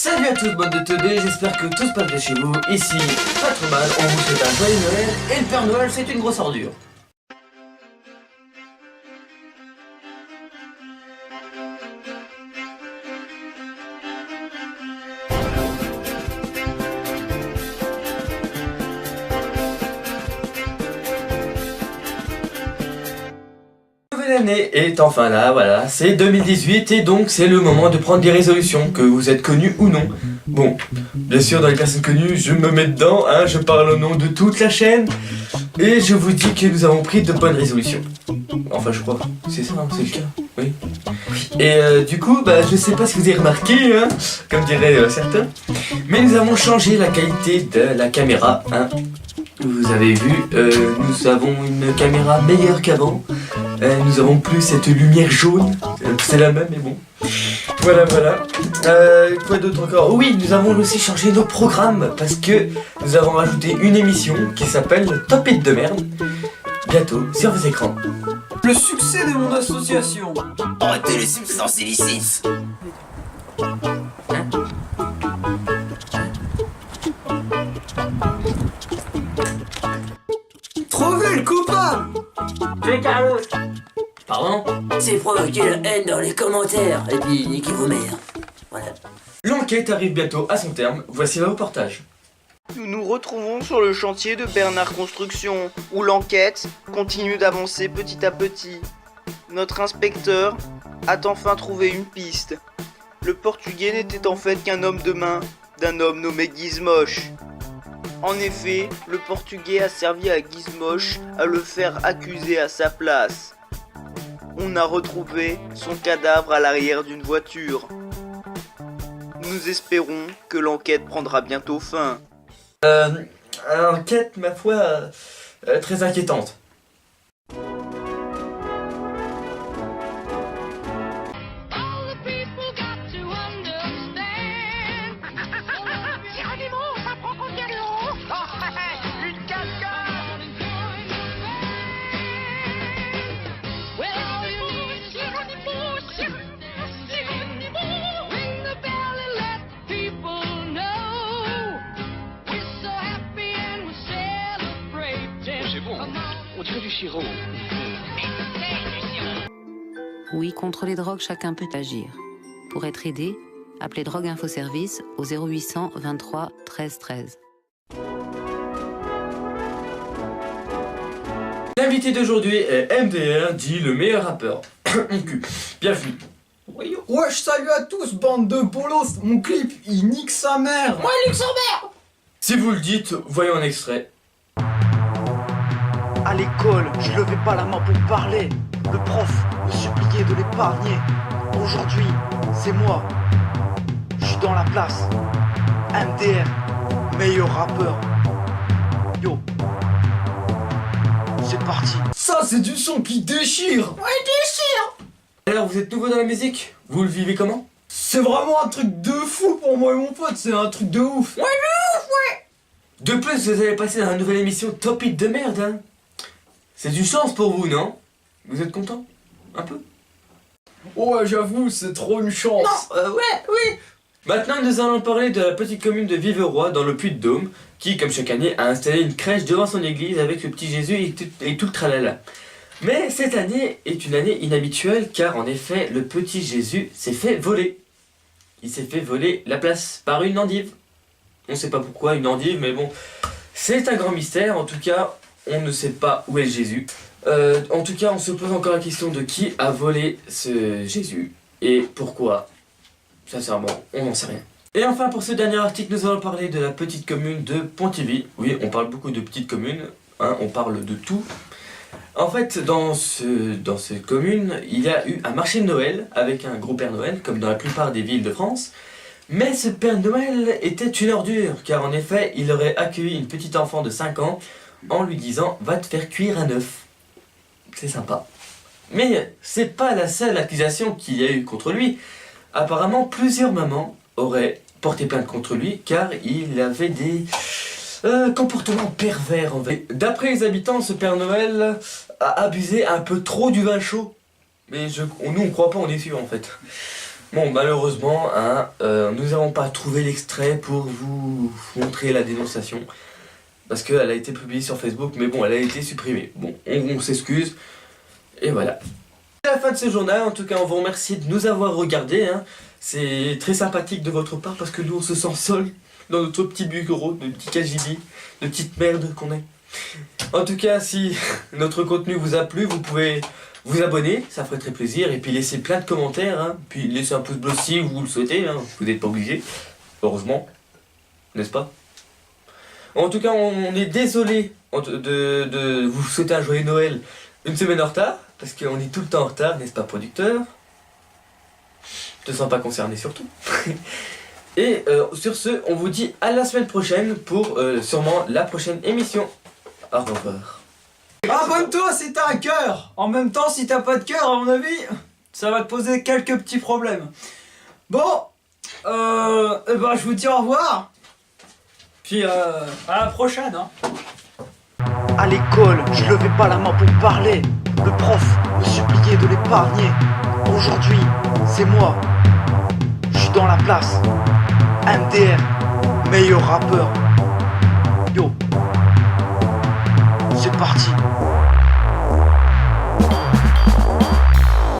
Salut à tous, bande de teubés, j'espère que tout se passe bien chez vous. Ici, pas trop mal, on vous souhaite un joyeux Noël, et le Père Noël c'est une grosse ordure. L'année est enfin là, voilà, c'est 2018 et donc c'est le moment de prendre des résolutions, que vous êtes connus ou non. Bon, bien sûr dans les personnes connues, je me mets dedans, hein, je parle au nom de toute la chaîne et je vous dis que nous avons pris de bonnes résolutions. Enfin je crois, c'est ça, hein, c'est le cas, oui. Et du coup, je sais pas si vous avez remarqué, hein, comme diraient certains, mais nous avons changé la qualité de la caméra, hein. Vous avez vu, nous avons une caméra meilleure qu'avant. Nous avons plus cette lumière jaune. C'est la même mais bon. Voilà. Quoi d'autre encore? Oui, nous avons aussi changé nos programmes parce que nous avons rajouté une émission qui s'appelle Top Hit de merde. Bientôt sur vos écrans. Le succès de mon association. Arrêtez les substances illicites. Trouvez le coupable. C'est Carlos. Pardon? C'est provoquer la haine dans les commentaires et puis niquez vos mères. Voilà. L'enquête arrive bientôt à son terme. Voici le reportage. Nous nous retrouvons sur le chantier de Bernard Construction, où l'enquête continue d'avancer petit à petit. Notre inspecteur a enfin trouvé une piste. Le Portugais n'était en fait qu'un homme de main d'un homme nommé Gizmoche. En effet, le Portugais a servi à Gizmoche à le faire accuser à sa place. On a retrouvé son cadavre à l'arrière d'une voiture. Nous espérons que l'enquête prendra bientôt fin. Enquête, ma foi, très inquiétante. On dirait du sirop. Oui, contre les drogues, chacun peut agir. Pour être aidé, appelez Drogue Info Service au 0800 23 13 13. L'invité d'aujourd'hui est MDR, dit le meilleur rappeur. Bienvenue. Wesh, salut à tous, bande de bolos. Mon clip, il nique sa mère. Moi, Luxembourg. Si vous le dites, voyons un extrait. À l'école, je levais pas la main pour parler. Le prof me suppliait de l'épargner. Aujourd'hui, c'est moi. Je suis dans la place. MDR, meilleur rappeur. Yo. C'est parti. Ça, c'est du son qui déchire. Alors, vous êtes nouveau dans la musique? Vous le vivez comment? C'est vraiment un truc de fou pour moi et mon pote. C'est un truc de ouf. De plus, vous allez passer dans la nouvelle émission Top Hit de merde, hein. C'est une chance pour vous, non? Vous êtes content? Un peu? Ouais, j'avoue, c'est trop une chance. Oui. Maintenant, nous allons parler de la petite commune de Viveroy, dans le Puy-de-Dôme, qui, comme chaque année, a installé une crèche devant son église avec le petit Jésus et tout le tralala. Mais cette année est une année inhabituelle, car en effet, le petit Jésus s'est fait voler. Il s'est fait voler la place par une endive. On sait pas pourquoi une endive, mais bon, c'est un grand mystère. En tout cas, on ne sait pas où est Jésus. En tout cas, on se pose encore la question de qui a volé ce Jésus et pourquoi. Sincèrement, on n'en sait rien. Et enfin, pour ce dernier article, nous allons parler de la petite commune de Pontivy. Oui, on parle beaucoup de petites communes, hein, on parle de tout. En fait, dans cette commune, il y a eu un marché de Noël avec un gros Père Noël, comme dans la plupart des villes de France. Mais ce Père Noël était une ordure, car en effet, il aurait accueilli une petite enfant de 5 ans en lui disant « va te faire cuire un œuf ». C'est sympa. Mais c'est pas la seule accusation qu'il y a eu contre lui. Apparemment, plusieurs mamans auraient porté plainte contre lui, car il avait des comportements pervers envers. D'après les habitants, ce Père Noël a abusé un peu trop du vin chaud. Mais nous on croit pas, on est sûr en fait. Bon, malheureusement, hein, nous n'avons pas trouvé l'extrait pour vous montrer la dénonciation. Parce qu'elle a été publiée sur Facebook, mais bon, elle a été supprimée. Bon, on s'excuse. Et voilà. C'est la fin de ce journal. En tout cas, on vous remercie de nous avoir regardés. Hein. C'est très sympathique de votre part parce que nous, on se sent seul dans notre petit bureau de petit KGB, de petite merde qu'on est. En tout cas, si notre contenu vous a plu, vous pouvez vous abonner, ça ferait très plaisir. Et puis laisser plein de commentaires. Hein. Puis laisser un pouce bleu si vous le souhaitez. Hein. Vous n'êtes pas obligé. Heureusement. N'est-ce pas? En tout cas, on est désolé de vous souhaiter un joyeux Noël une semaine en retard, parce qu'on est tout le temps en retard, n'est-ce pas, producteur? Je te sens pas concerné surtout. Et sur ce, on vous dit à la semaine prochaine pour sûrement la prochaine émission. Au revoir. Abonne-toi si t'as un cœur. En même temps, si t'as pas de cœur, à mon avis, ça va te poser quelques petits problèmes. Bon, je vous dis au revoir. Puis à la prochaine, hein. À l'école, je levais pas la main pour parler. Le prof me suppliait de l'épargner. Aujourd'hui, c'est moi. Je suis dans la place. MDR, meilleur rappeur.